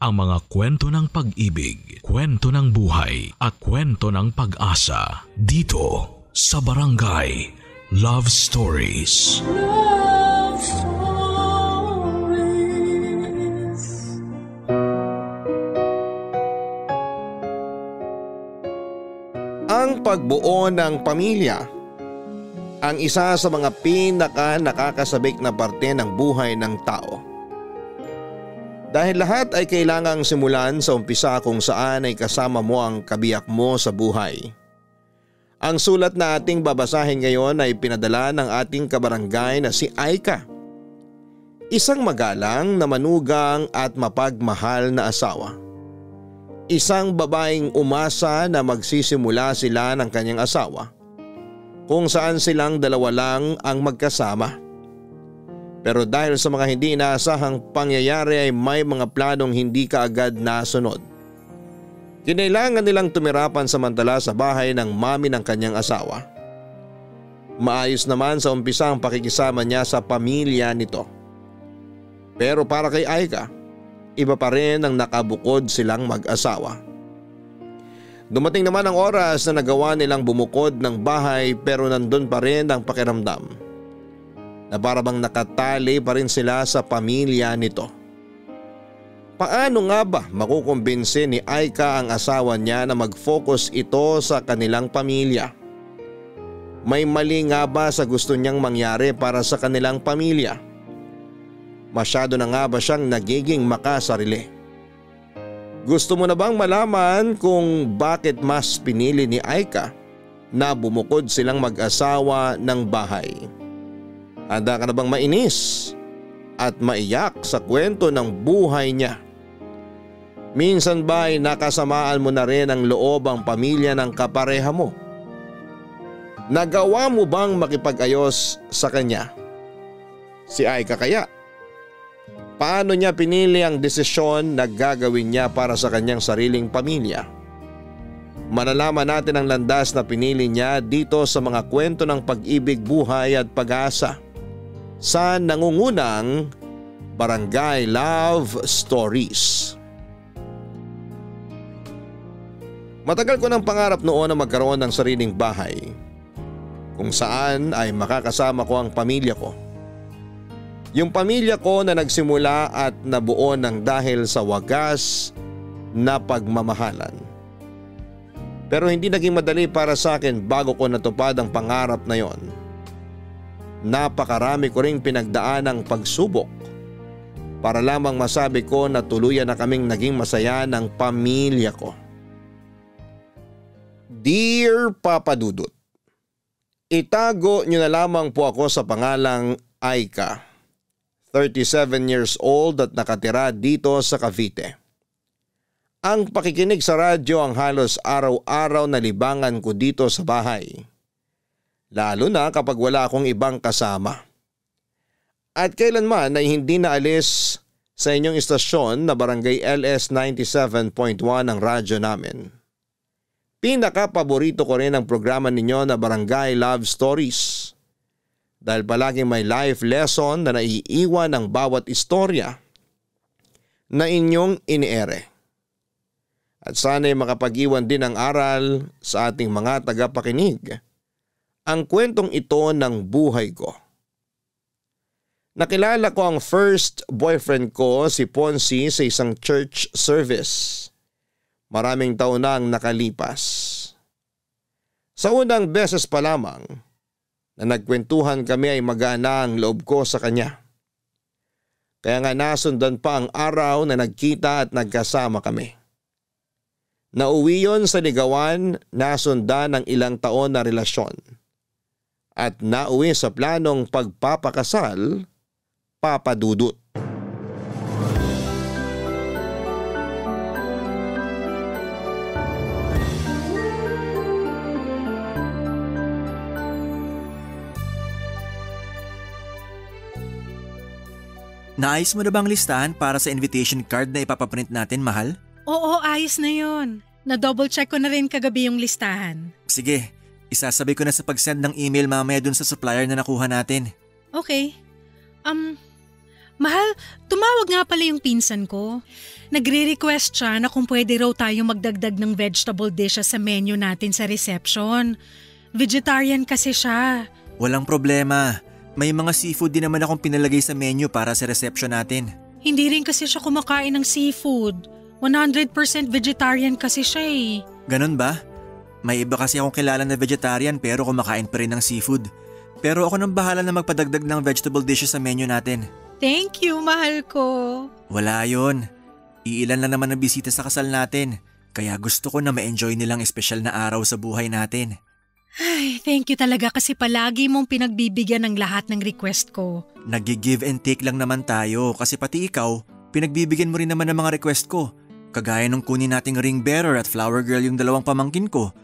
ang mga kwento ng pag-ibig, kwento ng buhay at kwento ng pag-asa dito sa Barangay Love Stories. Love Stories. Ang pagbuo ng pamilya ang isa sa mga nakakasabik na parte ng buhay ng tao. Dahil lahat ay kailangang simulan sa umpisa kung saan ay kasama mo ang kabiyak mo sa buhay. Ang sulat na ating babasahin ngayon ay pinadala ng ating kabarangay na si Aika. Isang magalang na manugang at mapagmahal na asawa. Isang babaeng umasa na magsisimula sila ng kanyang asawa kung saan silang dalawa lang ang magkasama. Pero dahil sa mga hindi inaasahang pangyayari ay may mga planong hindi kaagad nasunod. Kinailangan nilang tumira pansamantala sa bahay ng mami ng kanyang asawa. Maayos naman sa umpisa ang pakikisama niya sa pamilya nito. Pero para kay Aika, iba pa rin ang nakabukod silang mag-asawa. Dumating naman ang oras na nagawa nilang bumukod ng bahay pero nandun pa rin ang pakiramdam na parang nakatali pa rin sila sa pamilya nito. Paano nga ba makukumbinsi ni Aika ang asawa niya na mag-focus ito sa kanilang pamilya? May mali nga ba sa gusto niyang mangyari para sa kanilang pamilya? Masyado na nga ba siyang nagiging makasarili? Gusto mo na bang malaman kung bakit mas pinili ni Aika na bumukod silang mag-asawa ng bahay? Handa ka na bang mainis at maiyak sa kwento ng buhay niya? Minsan ba ay nakasamaan mo na rin ang loob ang pamilya ng kapareha mo? Nagawa mo bang makipag-ayos sa kanya? Si Aika kaya? Paano niya pinili ang desisyon na gagawin niya para sa kanyang sariling pamilya? Malalaman natin ang landas na pinili niya dito sa mga kwento ng pag-ibig, buhay at pag-asa sa nangungunang Barangay Love Stories. Matagal ko ng pangarap noon na magkaroon ng sariling bahay kung saan ay makakasama ko ang pamilya ko. Yung pamilya ko na nagsimula at nabuo ng dahil sa wagas na pagmamahalan. Pero hindi naging madali para sa akin bago ko natupad ang pangarap na yon. Napakarami ko ring pinagdaan ng pagsubok para lamang masabi ko na tuluyan na kaming naging masaya ng pamilya ko. Dear Papa Dudut, itago niyo na lamang po ako sa pangalang Aika, 37 years old at nakatira dito sa Cavite. Ang pakikinig sa radyo ang halos araw-araw na libangan ko dito sa bahay. Lalo na kapag wala akong ibang kasama. At kailanman ay hindi naalis sa inyong istasyon na Barangay LS 97.1 ang radyo namin. Pinaka-paborito ko rin ang programa ninyo na Barangay Love Stories. Dahil palaging may life lesson na naiiwan ng bawat istorya na inyong iniere. At sana'y makapag-iwan din ng aral sa ating mga tagapakinig ang kwentong ito ng buhay ko. Nakilala ko ang first boyfriend ko si Ponzi sa isang church service. Maraming taon na ang nakalipas. Sa unang beses pa lamang na nagkwentuhan kami ay magana ang loob ko sa kanya. Kaya nga nasundan pa ang araw na nagkita at nagkasama kami. Nauwi yon sa ligawan, nasundan ng ilang taon na relasyon. At nauwi sa planong pagpapakasal, Papa Dudut. Naayos mo na bang listahan para sa invitation card na ipapaprint natin, mahal? Oo, ayos na yun. Na-double check ko na rin kagabi yung listahan. Sige, isasabi ko na sa pag-send ng email mamaya dun sa supplier na nakuha natin. Okay. Mahal, tumawag nga pala yung pinsan ko. Nagre-request siya na kung pwede raw tayo magdagdag ng vegetable dishes sa menu natin sa reception. Vegetarian kasi siya. Walang problema. May mga seafood din naman akong pinalagay sa menu para sa reception natin. Hindi rin kasi siya kumakain ng seafood. 100% vegetarian kasi siya eh. Ganon ba? May iba kasi akong kilala na vegetarian pero kumakain pa rin ng seafood. Pero ako nang bahala na magpadagdag ng vegetable dishes sa menu natin. Thank you, mahal ko. Wala yon. Iilan lang naman ang bisita sa kasal natin. Kaya gusto ko na ma-enjoy nilang espesyal na araw sa buhay natin. Ay, thank you talaga kasi palagi mong pinagbibigyan ng lahat ng request ko. Nag-give and take lang naman tayo kasi pati ikaw, pinagbibigyan mo rin naman ng mga request ko. Kagaya nung kunin nating ring bearer at flower girl yung dalawang pamangkin ko.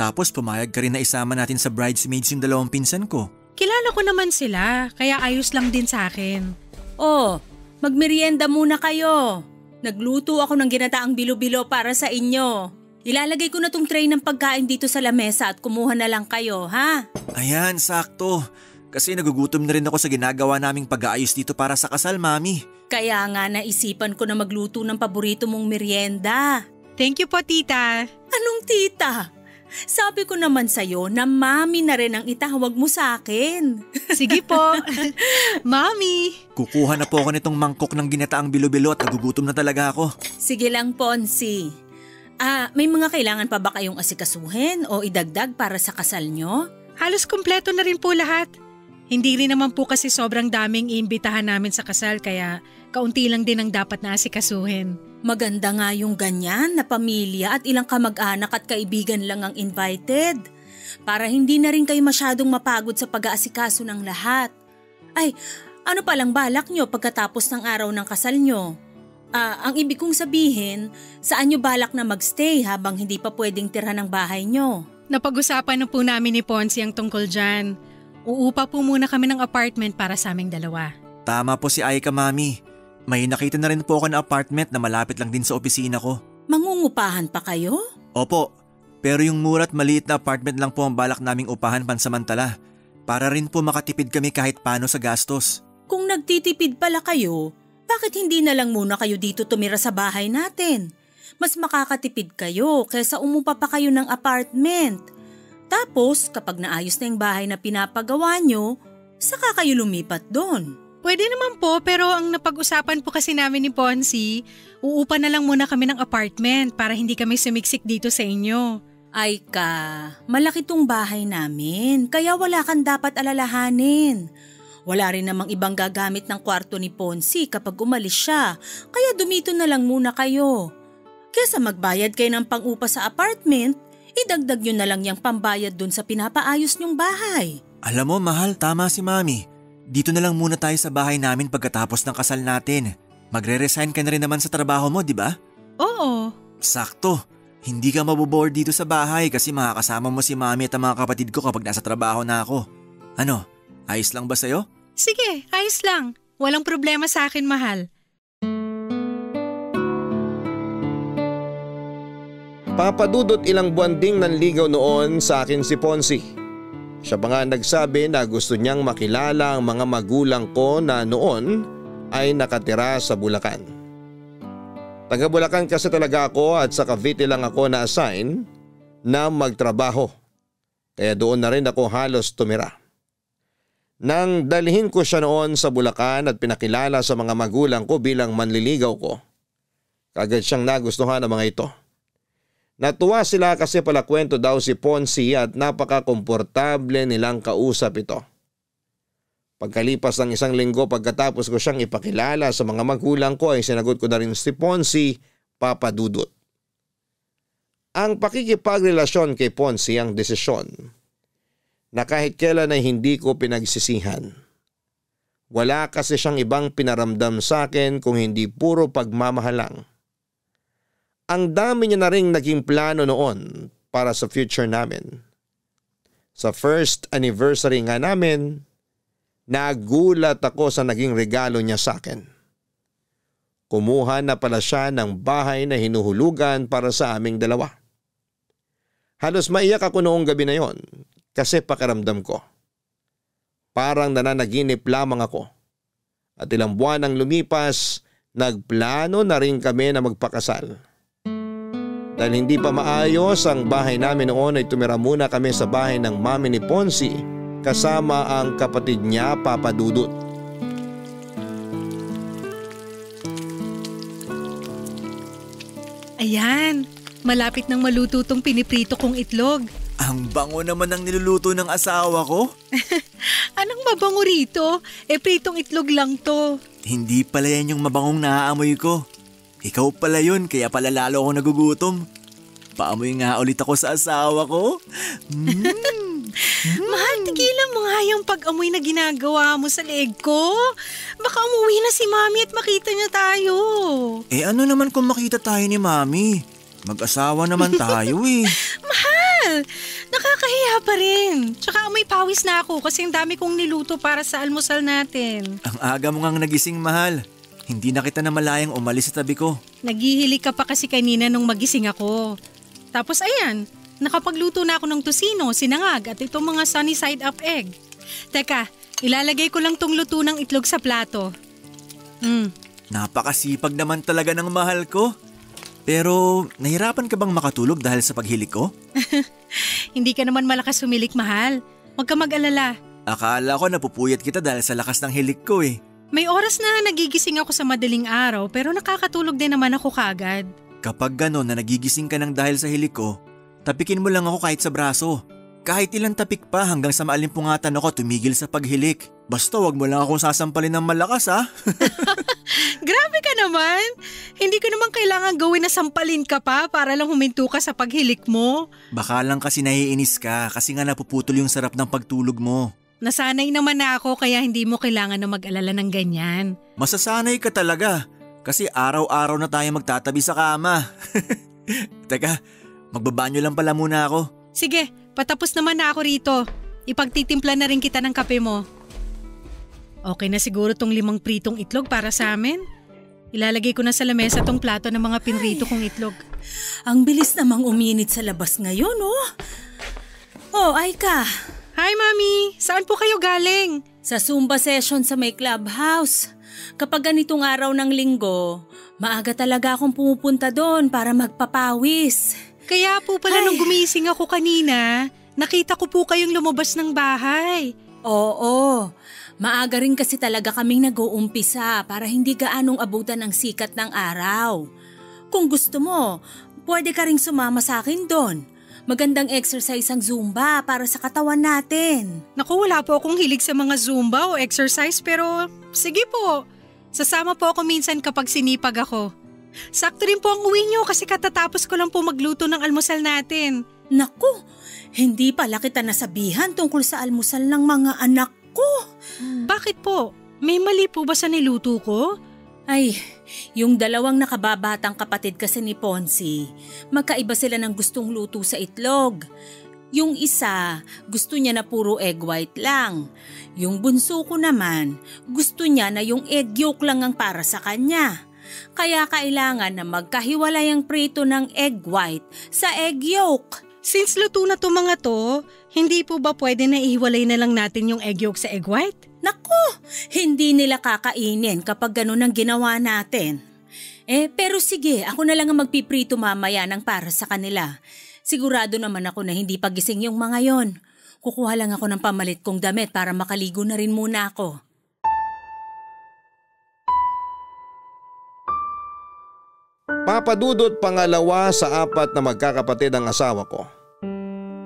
Tapos pumayag ka rin na isama natin sa bridesmaids yung dalawang pinsan ko. Kilala ko naman sila, kaya ayos lang din sa akin. Oh, magmerienda muna kayo. Nagluto ako ng ginataang bilo-bilo para sa inyo. Ilalagay ko na tong tray ng pagkain dito sa lamesa at kumuha na lang kayo, ha? Ayan, sakto. Kasi nagugutom na rin ako sa ginagawa naming pag-aayos dito para sa kasal, Mami. Kaya nga naisipan ko na magluto ng paborito mong merienda. Thank you po, tita. Anong tita? Sabi ko naman sa'yo na mami na rin ang itawag mo sa akin. Sige po. Mami. Kukuha na po ako nitong mangkok ng ginataang bilo-bilo at nagugutom na talaga ako. Sige lang, Ponsi. May mga kailangan pa ba kayong asikasuhin o idagdag para sa kasal nyo? Halos kumpleto na rin po lahat. Hindi rin naman po kasi sobrang daming iimbitahan namin sa kasal kaya kaunti lang din ang dapat na asikasuhin. Maganda nga yung ganyan na pamilya at ilang kamag-anak at kaibigan lang ang invited. Para hindi na rin kayo masyadong mapagod sa pag-aasikaso ng lahat. Ay, ano palang balak nyo pagkatapos ng araw ng kasal nyo? Ang ibig kong sabihin, saan nyo balak na magstay habang hindi pa pwedeng tirhan ng bahay nyo? Napag-usapan na po namin ni Ponsi ang tungkol dyan. Uupa po muna kami ng apartment para sa aming dalawa. Tama po si Aika, Mami. May nakita na rin po ako na apartment na malapit lang din sa opisina ko. Mangungupahan pa kayo? Opo, pero yung mura at maliit na apartment lang po ang balak naming upahan pansamantala. Para rin po makatipid kami kahit paano sa gastos. Kung nagtitipid pala kayo, bakit hindi na lang muna kayo dito tumira sa bahay natin? Mas makakatipid kayo kaysa umupa pa kayo ng apartment. Tapos kapag naayos na yung bahay na pinapagawa nyo, saka kayo lumipat doon. Pwede naman po pero ang napag-usapan po kasi namin ni Ponsi, uupa na lang muna kami ng apartment para hindi kami sumiksik dito sa inyo. Ay malaki tong bahay namin kaya wala kang dapat alalahanin. Wala rin namang ibang gagamit ng kwarto ni Ponsi kapag umalis siya kaya dumito na lang muna kayo. Kesa magbayad kayo ng pang-upa sa apartment, idagdag nyo na lang yung pambayad dun sa pinapaayos nyong bahay. Alam mo, mahal, tama si Mami. Dito na lang muna tayo sa bahay namin pagkatapos ng kasal natin. Magre-resign ka na rin naman sa trabaho mo, di ba? Oo. Sakto. Hindi ka mabobore dito sa bahay kasi makakasama mo si Mami at ang mga kapatid ko kapag nasa trabaho na ako. Ano, ayos lang ba sa'yo? Sige, ayos lang. Walang problema sa akin, mahal. Papadudot ilang buwan ding nanligaw noon sa akin si Ponsi. Siya pa nga nagsabi na gusto niyang makilala ang mga magulang ko na noon ay nakatira sa Bulacan. Taga Bulacan kasi talaga ako at sa Cavite lang ako na-assign na magtrabaho. Kaya doon na rin ako halos tumira. Nang dalhin ko siya noon sa Bulacan at pinakilala sa mga magulang ko bilang manliligaw ko, kagad siyang nagustuhan ng mga ito. Natuwa sila kasi pala kwento daw si Ponsi at napaka-komportable nilang kausap ito. Pagkalipas ng 1 linggo pagkatapos ko siyang ipakilala sa mga magulang ko ay sinagot ko na rin si Ponsi, Papa Dudut. Ang pakikipagrelasyon kay Ponsi ang desisyon na kahit kailan ay hindi ko pinagsisihan. Wala kasi siyang ibang pinaramdam sa akin kung hindi puro pagmamahal lang. Ang dami niya na ring naging plano noon para sa future namin. Sa first anniversary nga namin, nagulat ako sa naging regalo niya sa akin. Kumuha na pala siya ng bahay na hinuhulugan para sa aming dalawa. Halos maiyak ako noong gabi na yon kasi pakiramdam ko. Parang nananaginip lamang ako At ilang buwan ang lumipas, nagplano na rin kami na magpakasal. Dahil hindi pa maayos ang bahay namin noon ay tumira muna kami sa bahay ng mami ni Ponsi kasama ang kapatid niya, Papa Dudut. Ayan, malapit nang maluto tong piniprito kong itlog. Ang bango naman ng niluluto ng asawa ko. Anong mabango rito? Pritong itlog lang to. Hindi pala yan yung mabangong naaamoy ko. Ikaw pala yun, kaya pala lalo ako nagugutom. Paamoy nga ulit ako sa asawa ko. Mahal, tigilan mo nga yung pag-amoy na ginagawa mo sa leeg ko. Baka umuwi na si Mami at makita niya tayo. Ano naman kung makita tayo ni Mami? Mag-asawa naman tayo eh. Mahal, nakakahiya pa rin. Tsaka amoy pawis na ako kasi ang dami kong niluto para sa almusal natin. Ang aga mo ngang nagising, mahal. Hindi na kita na malayang umalis sa tabi ko. Naghihilig ka pa kasi kanina nung magising ako. Tapos ayan, nakapagluto na ako ng tosino, sinangag at itong mga sunny side up egg. Teka, ilalagay ko lang tong luto ng itlog sa plato. Napakasipag naman talaga ng mahal ko. Pero nahirapan ka bang makatulog dahil sa paghilig ko? Hindi ka naman malakas humilik, mahal. Huwag ka mag-alala. Akala ko napupuyat kita dahil sa lakas ng hilik ko eh. May oras na nagigising ako sa madaling araw pero nakakatulog din naman ako kagad. Kapag gano'n na nagigising ka ng dahil sa hilik ko, tapikin mo lang ako kahit sa braso. Kahit ilang tapik pa hanggang sa maalimpungatan ako tumigil sa paghilik. Basta wag mo lang akong sasampalin ng malakas ha. Grabe ka naman. Hindi ko naman kailangan gawin na sampalin ka pa para lang huminto ka sa paghilik mo. Baka lang kasi naiinis ka kasi nga napuputol yung sarap ng pagtulog mo. Nasanay naman na ako kaya hindi mo kailangan na mag-alala ng ganyan. Masasanay ka talaga kasi araw-araw na tayo magtatabi sa kama. Teka, magbabanyo lang pala muna ako. Sige, patapos naman na ako rito. Ipagtitimpla na rin kita ng kape mo. Okay na siguro tong 5 pritong itlog para sa amin? Ilalagay ko na sa lamesa tong plato ng mga pinrito kong itlog. Ang bilis namang uminit sa labas ngayon, oh. Oh, Aika. Hi, Mami! Saan po kayo galing? Sa Zumba session sa may clubhouse. Kapag ganitong araw ng linggo, maaga talaga akong pumupunta doon para magpapawis. Kaya po pala nung gumising ako kanina, nakita ko po kayong lumabas ng bahay. Oo, maaga rin kasi talaga kaming nag-uumpisa para hindi gaanong abutan ng sikat ng araw. Kung gusto mo, pwede ka ring sumama sa akin doon. Magandang exercise ang Zumba para sa katawan natin. Naku, wala po akong hilig sa mga Zumba o exercise pero sige po. Sasama po ako minsan kapag sinipag ako. Sakto rin po ang uwi niyo kasi katatapos ko lang po magluto ng almusal natin. Naku, hindi pala kita nasabihan tungkol sa almusal ng mga anak ko. Bakit po? May mali po ba sa niluto ko? Ay, yung dalawang nakababatang kapatid kasi ni Ponsi, magkaiba sila ng gustong luto sa itlog. Yung isa, gusto niya na puro egg white lang. Yung bunso ko naman, gusto niya na yung egg yolk lang ang para sa kanya. Kaya kailangan na magkahiwalay ang prito ng egg white sa egg yolk. Since luto na to mga to, hindi po ba pwede na ihiwalay na lang natin yung egg yolk sa egg white? Naku, hindi nila kakainin kapag ganun ang ginawa natin. Pero sige, ako na lang ang magpiprito mamaya ng para sa kanila. Sigurado naman ako na hindi pagising yung mga yon. Kukuha lang ako ng pamalit kong damit para makaligo na rin muna ako. Papadudot pangalawa sa 4 na magkakapatid ang asawa ko.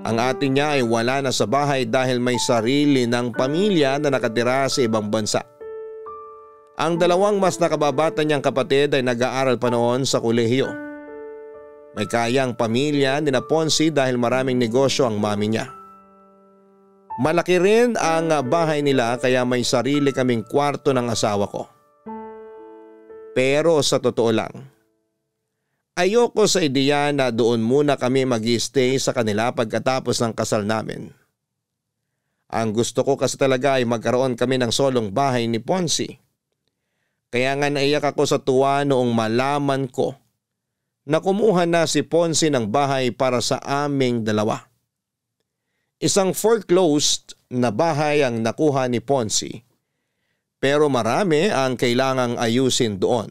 Ang ate niya ay wala na sa bahay dahil may sarili ng pamilya na nakatira sa ibang bansa. Ang 2 mas nakababata niyang kapatid ay nag-aaral pa noon sa kolehiyo. May kayang pamilya ni Ponsi dahil maraming negosyo ang mami niya. Malaki rin ang bahay nila kaya may sarili kaming kwarto ng asawa ko. Pero sa totoo lang, ayoko sa ideya na doon muna kami mag-stay sa kanila pagkatapos ng kasal namin. Ang gusto ko kasi talaga ay magkaroon kami ng solong bahay ni Ponsi. Kaya nga naiyak ako sa tuwa noong malaman ko na kumuha na si Ponsi ng bahay para sa aming 2. Isang foreclosed na bahay ang nakuha ni Ponsi. Pero marami ang kailangang ayusin doon.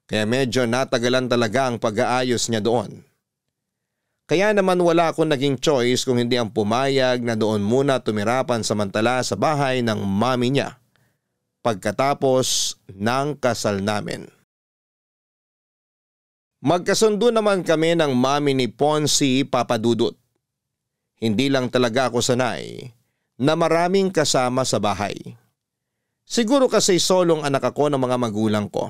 Kaya medyo natagalan talaga ang pag-aayos niya doon. Kaya naman wala akong naging choice kung hindi ang pumayag na doon muna tumira pansamantala sa bahay ng mami niya pagkatapos ng kasal namin. Magkasundo naman kami ng mami ni Ponzi, Papa Dudut. Hindi lang talaga ako sanay na maraming kasama sa bahay. Siguro kasi solong anak ako ng mga magulang ko.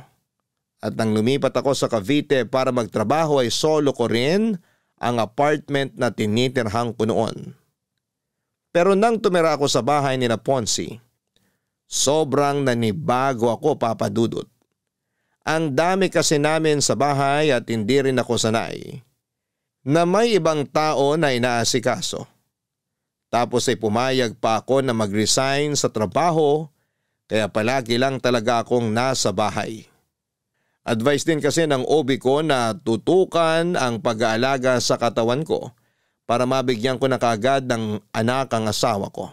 At nang lumipat ako sa Cavite para magtrabaho ay solo ko rin ang apartment na tinitirhan ko noon. Pero nang tumira ako sa bahay ni Ponzi, sobrang nanibago ako, Papa Dudut. Ang dami kasi namin sa bahay at hindi rin ako sanay na may ibang tao na inaasikaso. Tapos ay pumayag pa ako na mag-resign sa trabaho kaya palagi lang talaga akong nasa bahay. Advice din kasi ng OB ko na tutukan ang pag-aalaga sa katawan ko para mabigyan ko na kaagad ng anak ang asawa ko.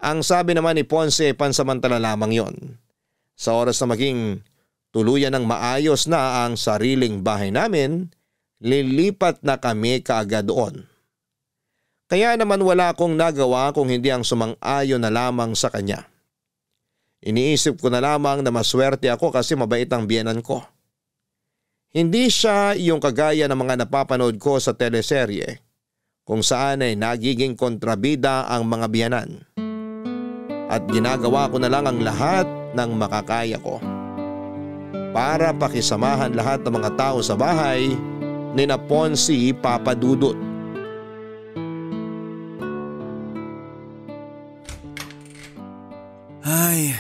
Ang sabi naman ni Ponce, pansamantala lamang yon. Sa oras na maging tuluyan ng maayos na ang sariling bahay namin, lilipat na kami kaagad doon. Kaya naman wala akong nagawa kung hindi ang sumang-ayon na lamang sa kanya. Iniisip ko na lamang na maswerte ako kasi mabait ang biyenan ko. Hindi siya yung kagaya ng mga napapanood ko sa teleserye kung saan ay nagiging kontrabida ang mga biyenan. At ginagawa ko na lang ang lahat ng makakaya ko para pakisamahan lahat ng mga tao sa bahay ni Ponzi, Papa Dudut. Ay,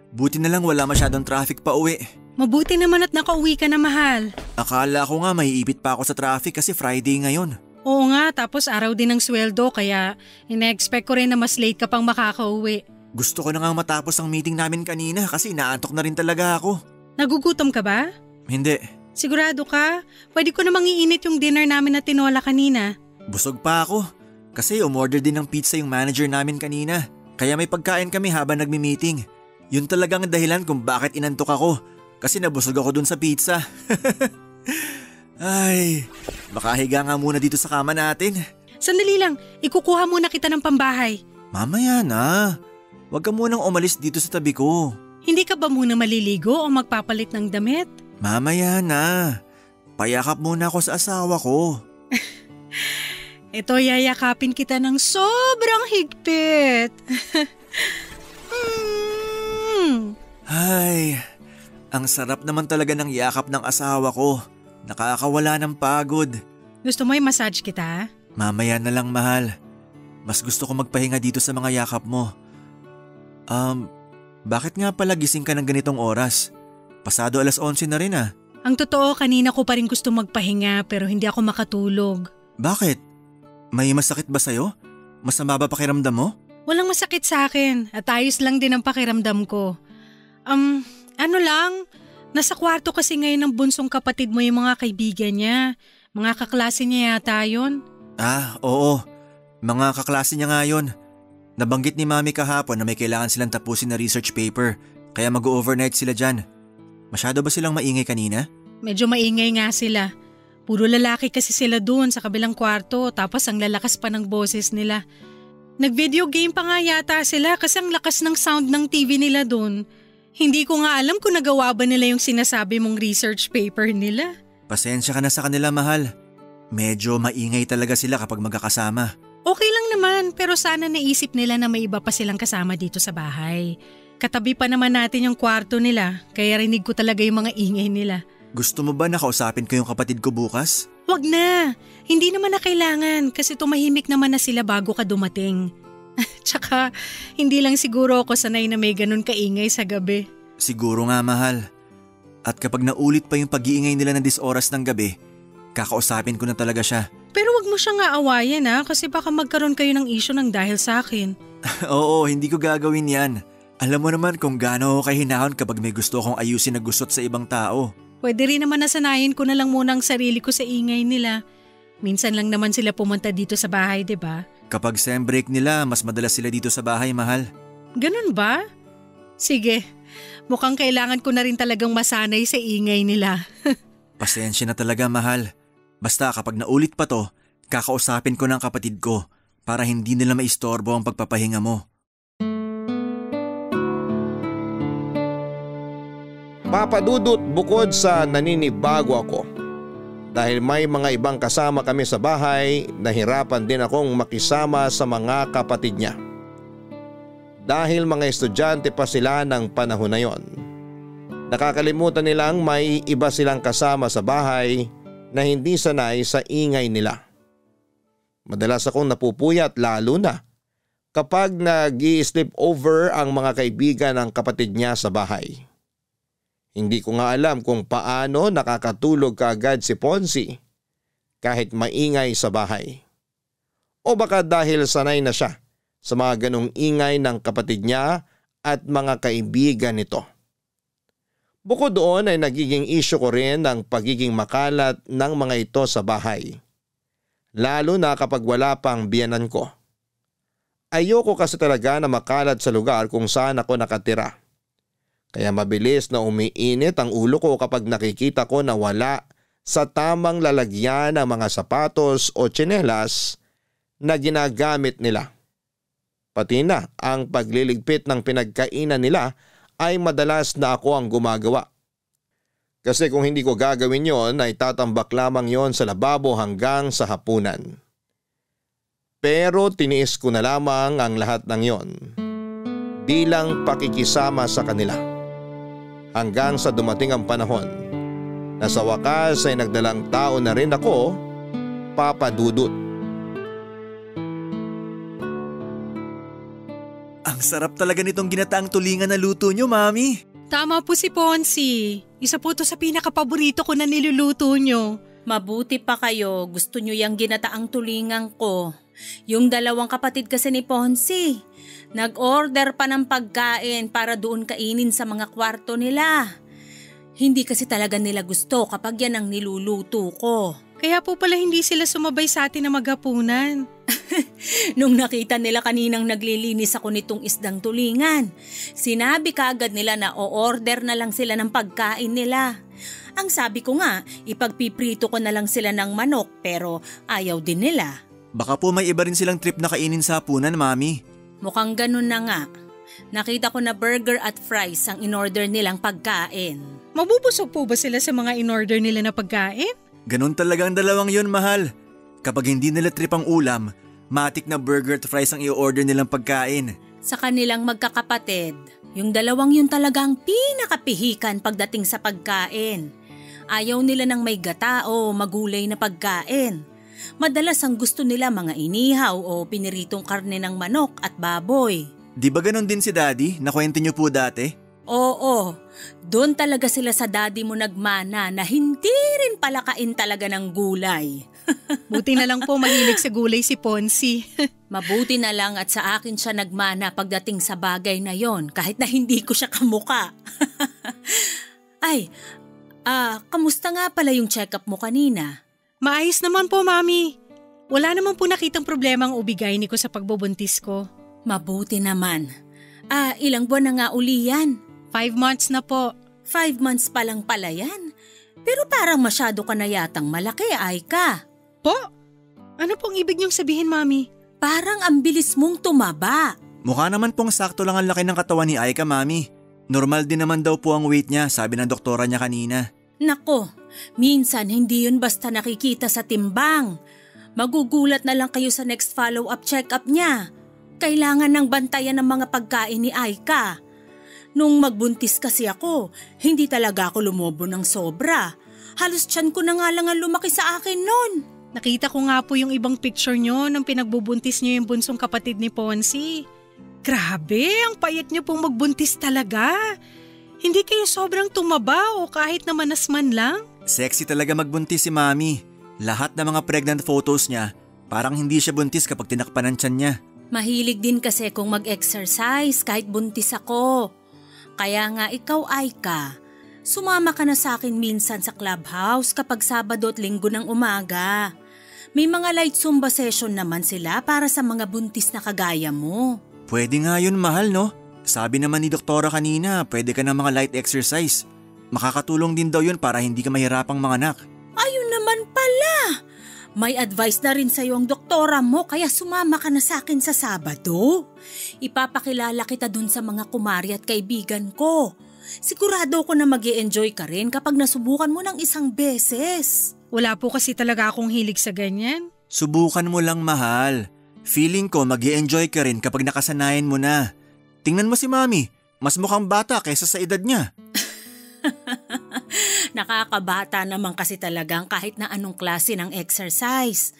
buti na lang wala masyadong traffic pa uwi. Mabuti naman at nakauwi ka na, mahal. Akala ko nga maiipit pa ako sa traffic kasi Friday ngayon. Oo nga, tapos araw din ng sweldo kaya ina-expect ko rin na mas late ka pang makakauwi. Gusto ko na nga matapos ang meeting namin kanina kasi naantok na rin talaga ako. Nagugutom ka ba? Hindi. Sigurado ka? Pwede ko namang iinit yung dinner namin na tinola kanina. Busog pa ako kasi umorder din ng pizza yung manager namin kanina. Kaya may pagkain kami habang nagmi-meeting. Yun talagang dahilan kung bakit inantok ako kasi nabusog ako dun sa pizza. Ay, makahiga nga muna dito sa kama natin. Sandali lang, ikukuha muna kita ng pambahay. Mamaya na. Huwag ka munang umalis dito sa tabi ko. Hindi ka ba muna maliligo o magpapalit ng damit? Mamaya na. Payakap muna ako sa asawa ko. Ito, yayakapin kita ng sobrang higpit. Ay, ang sarap naman talaga ng yakap ng asawa ko. Nakakawala ng pagod. Gusto mo i-massage kita? Mamaya na lang, mahal. Mas gusto ko magpahinga dito sa mga yakap mo. Bakit nga pala gising ka ng ganitong oras? Pasado 11:00 na rin ah. Ang totoo, kanina ko pa rin gusto magpahinga pero hindi ako makatulog. Bakit? May masakit ba sa'yo? Masama ba pakiramdam mo? Walang masakit sa akin at ayos lang din ang pakiramdam ko. Ano lang, nasa kwarto kasi ngayon ng bunsong kapatid mo yung mga kaibigan niya. Mga kaklase niya yata yun. Ah, oo. Mga kaklase niya nga yun. Nabanggit ni Mami kahapon na may kailangan silang tapusin na research paper kaya mag-overnight sila dyan. Masyado ba silang maingay kanina? Medyo maingay nga sila. Puro lalaki kasi sila doon sa kabilang kwarto tapos ang lalakas pa ng boses nila. Nag-video game pa nga yata sila kasi ang lakas ng sound ng TV nila doon. Hindi ko nga alam kung nagawa ba nila yung sinasabi mong research paper nila. Pasensya ka na sa kanila, mahal. Medyo maingay talaga sila kapag magkakasama. Okay lang naman pero sana naisip nila na may iba pa silang kasama dito sa bahay. Katabi pa naman natin yung kwarto nila kaya rinig ko talaga yung mga ingay nila. Gusto mo ba nakausapin ko yung kapatid ko bukas? Wag na, hindi naman na kailangan kasi tumahimik naman na sila bago ka dumating. Tsaka hindi lang siguro ako sanay na may ganun kaingay sa gabi. Siguro nga, mahal. At kapag naulit pa yung pag-iingay nila ng 10 oras ng gabi, kakausapin ko na talaga siya. Pero wag mo siyang aawayan kasi baka magkaroon kayo ng issue ng dahil sa akin. Oo, hindi ko gagawin yan. Alam mo naman kung gaano ako kahinahon kapag may gusto akong ayusin na gusot sa ibang tao. Pwede rin naman nasanayin ko na lang muna ang sarili ko sa ingay nila. Minsan lang naman sila pumunta dito sa bahay, 'di ba? Kapag sem break nila, mas madalas sila dito sa bahay, mahal. Ganun ba? Sige, mukhang kailangan ko na rin talagang masanay sa ingay nila. Pasensya na talaga, mahal. Basta kapag naulit pa to, kakausapin ko ng kapatid ko para hindi nila maistorbo ang pagpapahinga mo. Papa Dudut, bukod sa naninibago ako dahil may mga ibang kasama kami sa bahay, nahirapan din akong makisama sa mga kapatid niya. Dahil mga estudyante pa sila ng panahon na yon. Nakakalimutan nilang may iba silang kasama sa bahay na hindi sanay sa ingay nila. Madalas akong napupuyat lalo na kapag nag-i-sleep over ang mga kaibigan ng kapatid niya sa bahay. Hindi ko nga alam kung paano nakakatulog kaagad si Ponsi kahit maingay sa bahay. O baka dahil sanay na siya sa mga ganong ingay ng kapatid niya at mga kaibigan nito. Bukod doon ay nagiging issue ko rin ang pagiging makalat ng mga ito sa bahay. Lalo na kapag wala pang biyanan ko. Ayoko kasi talaga na makalat sa lugar kung saan ako nakatira. Kaya mabilis na umiinit ang ulo ko kapag nakikita ko na wala sa tamang lalagyan ng mga sapatos o tsinelas na ginagamit nila. Pati na ang pagliligpit ng pinagkainan nila ay madalas na ako ang gumagawa. Kasi kung hindi ko gagawin yon ay tatambak lamang yon sa lababo hanggang sa hapunan. Pero tiniis ko na lamang ang lahat ng yon bilang pakikisama sa kanila. Hanggang sa dumating ang panahon na sa wakas ay nagdalang tao na rin ako, Papa Dudut. Ang sarap talaga nitong ginataang tulingan na luto nyo, Mami. Tama po si Ponsi. Isa po to sa pinakapaborito ko na niluluto nyo. Mabuti pa kayo, gusto nyo yung ginataang tulingan ko. Yung dalawang kapatid kasi ni Ponsi, nag-order pa ng pagkain para doon kainin sa mga kwarto nila. Hindi kasi talaga nila gusto kapag yan ang niluluto ko. Kaya po pala hindi sila sumabay sa atin na maghapunan. Nung nakita nila kaninang naglilinis ako nitong isdang tulingan, sinabi kaagad nila na o-order na lang sila ng pagkain nila. Ang sabi ko nga, ipagpiprito ko na lang sila ng manok pero ayaw din nila. Baka po may iba rin silang trip na kainin sa hapunan, Mami. Mukhang ganun na nga. Nakita ko na burger at fries ang in-order nilang pagkain. Mabubusog po ba sila sa mga in-order nila na pagkain? Ganun talaga ang dalawang yun, mahal. Kapag hindi nila trip ang ulam, matik na burger at fries ang i-order nilang pagkain. Sa kanilang magkakapatid, yung dalawang yun talagang pinakapihikan pagdating sa pagkain. Ayaw nila ng may gata o magulay na pagkain. Madalas ang gusto nila mga inihaw o piniritong karne ng manok at baboy. Di ba ganun din si Daddy? Nakwento niyo po dati? Oo, doon talaga sila sa daddy mo nagmana na hindi rin palakain talaga ng gulay. Buti na lang po mahilig sa gulay si Ponsi. Mabuti na lang at sa akin siya nagmana pagdating sa bagay na yon kahit na hindi ko siya kamuka. Ay, kamusta nga pala yung check-up mo kanina? Maayos naman po, Mami. Wala naman po nakitang problema ang ubigay ni ko sa pagbubuntis ko. Mabuti naman. Ilang buwan na nga uli yan? 5 months na po. 5 months pa lang pala yan. Pero parang masyado ka na yatang malaki, Aika. Po? Ano pong ibig niyong sabihin, Mami? Parang ang bilis mong tumaba. Mukha naman pong sakto lang ang laki ng katawan ni Aika, Mami. Normal din naman daw po ang weight niya, sabi ng doktora niya kanina. Nako, minsan hindi yun basta nakikita sa timbang. Magugulat na lang kayo sa next follow-up check-up niya. Kailangan ng bantayan ng mga pagkain ni Aika. Nung magbuntis kasi ako, hindi talaga ako lumobo ng sobra. Halos tiyan ko na nga lang ang lumaki sa akin nun. Nakita ko nga po yung ibang picture nyo nung pinagbubuntis nyo yung bunsong kapatid ni Ponsi. Grabe, ang payat nyo pong magbuntis talaga. Hindi kayo sobrang tumaba o kahit na manas man lang? Sexy talaga magbuntis si Mami. Lahat ng mga pregnant photos niya, parang hindi siya buntis kapag tinakpan ang tiyan niya. Mahilig din kasi kung mag-exercise kahit buntis ako. Kaya nga ikaw, Aika, sumama ka na sa akin minsan sa clubhouse kapag Sabado at Linggo ng umaga. May mga light Zumba session naman sila para sa mga buntis na kagaya mo. Pwede nga yun, mahal, no? Sabi naman ni doktora kanina, pwede ka ng mga light exercise. Makakatulong din daw yun para hindi ka mahirapang manganak. Ayun naman pala. May advice na rin sa'yo ang doktora mo kaya sumama ka na sa akin sa Sabado. Ipapakilala kita dun sa mga kumari at kaibigan ko. Sigurado ko na mag-i-enjoy ka rin kapag nasubukan mo ng isang beses. Wala po kasi talaga akong hilig sa ganyan. Subukan mo lang, mahal. Feeling ko mag-i-enjoy ka rin kapag nakasanayan mo na. Tingnan mo si Mami, mas mukhang bata kaysa sa edad niya. Nakakabata naman kasi talagang kahit na anong klase ng exercise.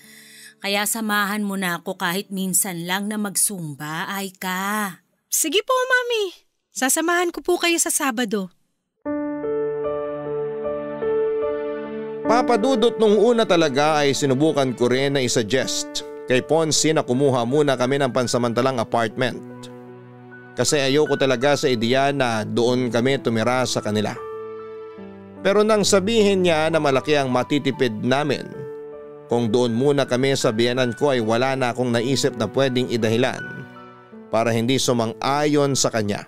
Kaya samahan mo na ako kahit minsan lang na magsumba, ay ka. Sige po, Mami. Sasamahan ko po kayo sa Sabado. Papa Dudut, nung una talaga ay sinubukan ko rin na isuggest kay Ponce na kumuha muna kami ng pansamantalang apartment. Kasi ayoko talaga sa ideya na doon kami tumira sa kanila. Pero nang sabihin niya na malaki ang matitipid namin, kung doon muna kami sa biyenan ko ay wala na akong naisip na pwedeng idahilan para hindi sumang-ayon sa kanya.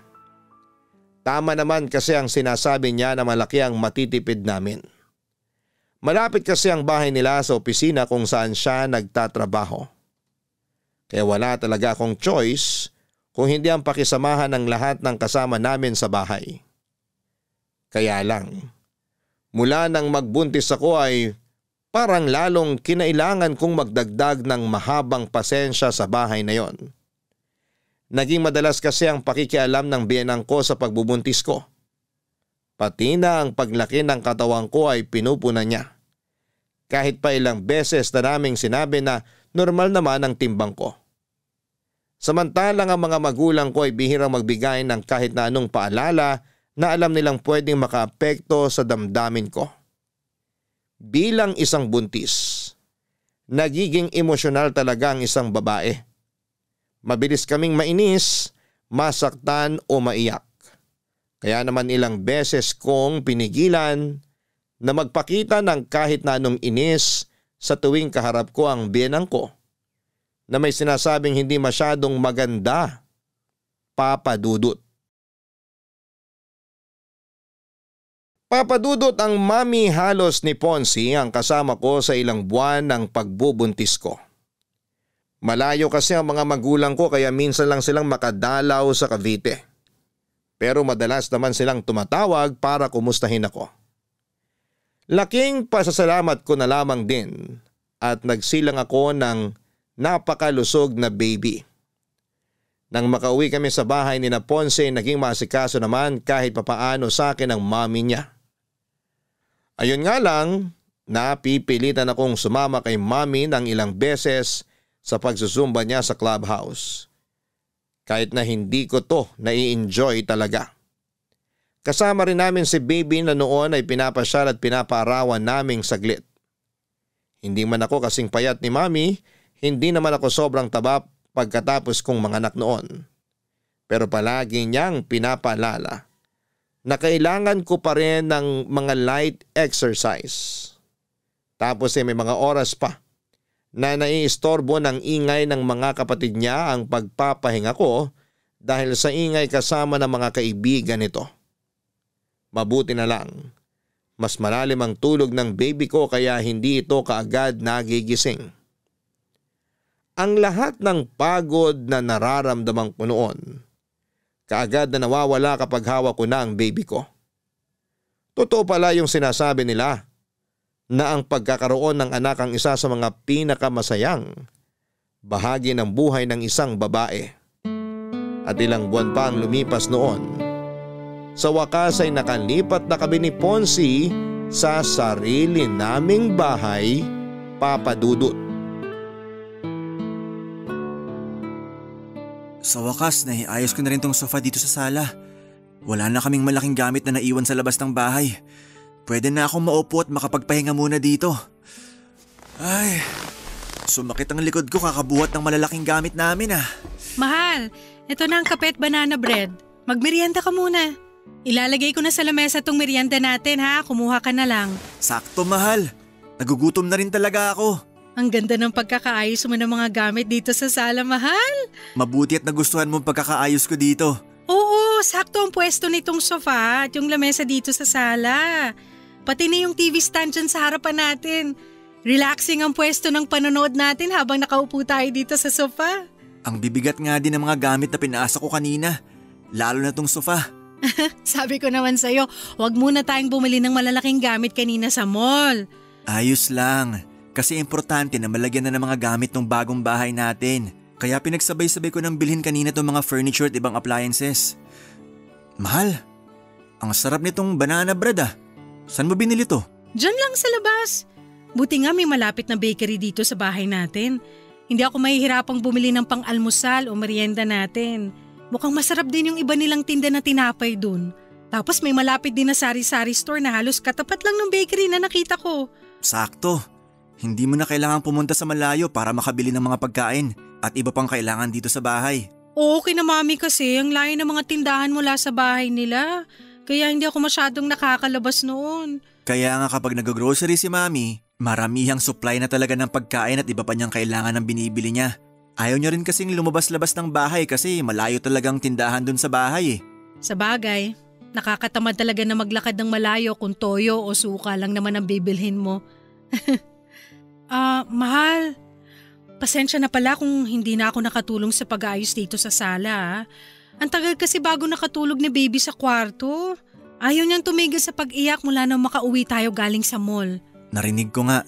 Tama naman kasi ang sinasabi niya na malaki ang matitipid namin. Malapit kasi ang bahay nila sa opisina kung saan siya nagtatrabaho. Kaya wala talaga akong choice kung hindi ang pakisamahan ng lahat ng kasama namin sa bahay. Kaya lang, mula nang magbuntis ako ay parang lalong kinailangan kong magdagdag ng mahabang pasensya sa bahay na yon. Naging madalas kasi ang pakikialam ng biyenang ko sa pagbubuntis ko. Pati na ang paglaki ng katawan ko ay pinupuna niya. Kahit pa ilang beses na naming sinabi na normal naman ang timbang ko. Samantalang ang mga magulang ko ay bihirang magbigay ng kahit na anong paalala na alam nilang pwedeng makaapekto sa damdamin ko. Bilang isang buntis, nagiging emosyonal talaga ang isang babae. Mabilis kaming mainis, masaktan o maiyak. Kaya naman ilang beses kong pinigilan na magpakita ng kahit na anong inis sa tuwing kaharap ko ang biyenang ko na may sinasabing hindi masyadong maganda, Papa Dudut. Papa Dudut, ang mami halos ni Ponce ang kasama ko sa ilang buwan ng pagbubuntis ko. Malayo kasi ang mga magulang ko kaya minsan lang silang makadalaw sa Cavite. Pero madalas naman silang tumatawag para kumustahin ako. Laking pasasalamat ko na lamang din at nagsilang ako ng napakalusog na baby. Nang makauwi kami sa bahay ni na Ponce, naging maasikaso naman kahit papaano sa akin ang mami niya. Ayun nga lang, napipilitan akong sumama kay mami ng ilang beses sa pagsusumba niya sa clubhouse. Kahit na hindi ko to nai-enjoy talaga. Kasama rin namin si baby na noon ay pinapasyal at pinapaarawan naming saglit. Hindi man ako kasing payat ni mami, hindi naman ako sobrang taba pagkatapos kong manganak noon. Pero palagi niyang pinapaalala na kailangan ko pa rin ng mga light exercise. Tapos may mga oras pa na naiistorbo ng ingay ng mga kapatid niya ang pagpapahinga ko dahil sa ingay kasama ng mga kaibigan nito. Mabuti na lang, mas malalim ang tulog ng baby ko kaya hindi ito kaagad nagigising. Ang lahat ng pagod na nararamdaman ko noon, kaagad na nawawala kapag hawak ko na ang baby ko. Totoo pala yung sinasabi nila na ang pagkakaroon ng anak ang isa sa mga pinakamasayang bahagi ng buhay ng isang babae. At ilang buwan pa ang lumipas noon. Sa wakas ay nakalipat na kami ni Ponce sa sarili naming bahay, Papa Dudut. Sa wakas, naiayos ko na rin tong sofa dito sa sala. Wala na kaming malaking gamit na naiwan sa labas ng bahay. Pwede na akong maupo at makapagpahinga muna dito. Ay, sumakit ang likod ko kakabuhat ng malalaking gamit namin ah. Mahal, ito na ang kape at banana bread. Magmerienda ka muna. Ilalagay ko na sa lamesa tong merienda natin ha, kumuha ka na lang. Sakto mahal, nagugutom na rin talaga ako. Ang ganda ng pagkakaayos mo ng mga gamit dito sa sala, mahal. Mabuti at nagustuhan mo ang pagkakaayos ko dito. Oo, sakto ang pwesto nitong sofa at yung lamesa dito sa sala. Pati na yung TV stand dyan sa harapan natin. Relaxing ang pwesto ng panonood natin habang nakaupo tayo dito sa sofa. Ang bibigat nga din ng mga gamit na pinaasa ko kanina. Lalo na tong sofa. Sabi ko naman sa'yo, huwag muna tayong bumili ng malalaking gamit kanina sa mall. Ayos lang. Kasi importante na malagyan na ng mga gamit ng bagong bahay natin. Kaya pinagsabay-sabay ko nang bilhin kanina itong mga furniture at ibang appliances. Mahal, ang sarap nitong banana bread ah. Saan mo binili to? Diyan lang sa labas. Buti nga may malapit na bakery dito sa bahay natin. Hindi ako mahihirapang bumili ng pang-almusal o merienda natin. Mukhang masarap din yung iba nilang tinda na tinapay dun. Tapos may malapit din na sari-sari store na halos katapat lang ng bakery na nakita ko. Sakto. Hindi mo na kailangan pumunta sa malayo para makabili ng mga pagkain at iba pang kailangan dito sa bahay. Oo, kina mami kasi ang layo ng mga tindahan mula sa bahay nila. Kaya hindi ako masyadong nakakalabas noon. Kaya nga kapag nag-grocery si mami, maramihang supply na talaga ng pagkain at iba pa niyang kailangan ng binibili niya. Ayaw niya rin kasing lumabas-labas ng bahay kasi malayo talagang tindahan dun sa bahay eh. Sa bagay, nakakatamad talaga na maglakad ng malayo kung toyo o suka lang naman ang bibilhin mo. Mahal. Pasensya na pala kung hindi na ako nakatulong sa pag-aayos dito sa sala. Ang tagal kasi bago nakatulog ni baby sa kwarto. Ayaw niyang tumigil sa pag-iyak mula nang makauwi tayo galing sa mall. Narinig ko nga.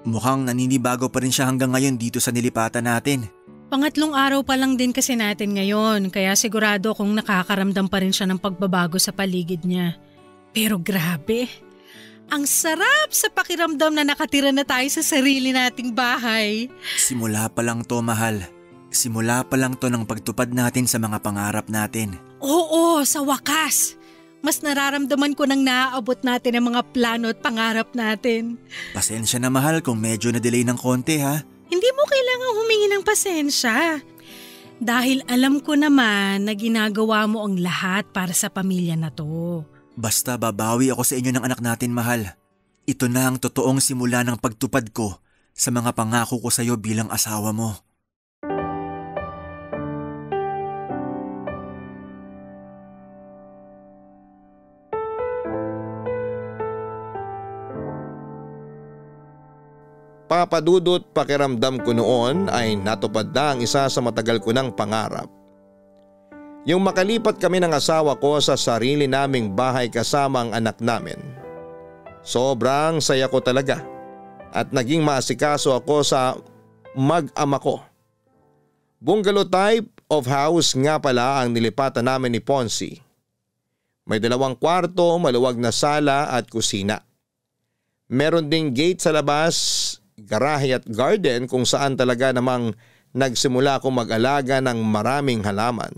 Mukhang naninibago pa rin siya hanggang ngayon dito sa nilipatan natin. Pangatlong araw pa lang din kasi natin ngayon, kaya sigurado kung nakakaramdam pa rin siya ng pagbabago sa paligid niya. Pero grabe, ang sarap sa pakiramdam na nakatira na tayo sa sarili nating bahay. Simula pa lang to, mahal. Simula pa lang to ng pagtupad natin sa mga pangarap natin. Oo, sa wakas. Mas nararamdaman ko nang naaabot natin ang mga plano at pangarap natin. Pasensya na, mahal, kung medyo na-delay ng konti ha. Hindi mo kailangang humingi ng pasensya. Dahil alam ko naman na ginagawa mo ang lahat para sa pamilya na to. Basta babawi ako sa inyo ng anak natin, mahal. Ito na ang totoong simula ng pagtupad ko sa mga pangako ko sa iyo bilang asawa mo. Papadudot, pakiramdam ko noon ay natupad na ang isa sa matagal ko ng pangarap. Yung makalipat kami ng asawa ko sa sarili naming bahay kasama ang anak namin. Sobrang saya ko talaga at naging maasikaso ako sa mag-ama ko. Bungalow type of house nga pala ang nilipatan namin ni Ponzi. May 2 kwarto, maluwag na sala at kusina. Meron ding gate sa labas, garahe at garden kung saan talaga namang nagsimula akong mag-alaga ng maraming halaman.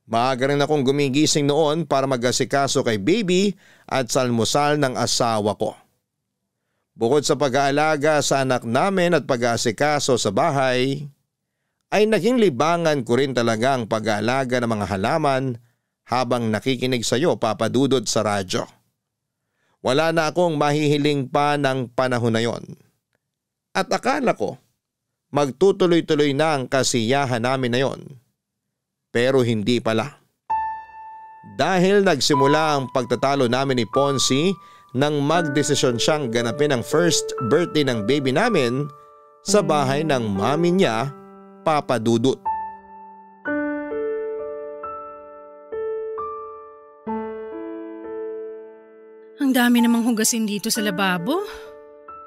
Maaga rin akong gumigising noon para mag-asikaso kay baby at sa almusal ng asawa ko. Bukod sa pag-aalaga sa anak namin at pag-aasikaso sa bahay, ay naging libangan ko rin talaga ang pag-aalaga ng mga halaman habang nakikinig sa iyo, Papa Dudut, sa radyo. Wala na akong mahihiling pa ng panahon na yon. At akala ko, magtutuloy-tuloy na ang kasiyahan namin na yon. Pero hindi pala. Dahil nagsimula ang pagtatalo namin ni Ponzi nang magdesisyon siyang ganapin ang first birthday ng baby namin sa bahay ng mami niya, Papa Dudut. Ang dami namang hugasin dito sa lababo.